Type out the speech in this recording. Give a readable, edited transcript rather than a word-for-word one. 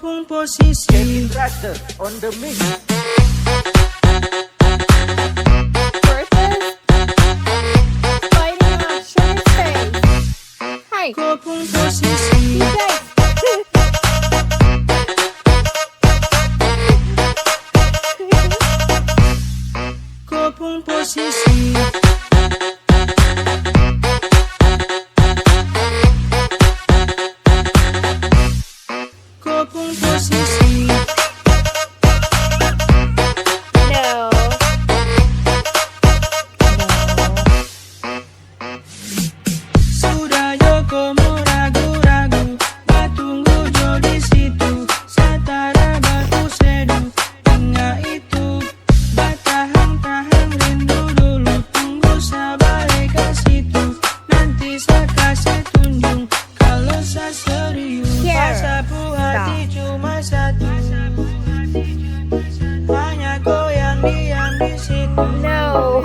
Kopung posisi Kevin Raster on the mix. Kopung posisi Kopung posisi Kopung posisi Sudah Joko mau ragu-ragu, batunggu jo di situ, satara batu seduh, hingga itu batahan-tahan rindu dulu, tunggu sabar ke situ, nanti saya kasih tunjuk, kalau saya serius, pasapu hati cuma satu, hanya goyang diam di situ. No.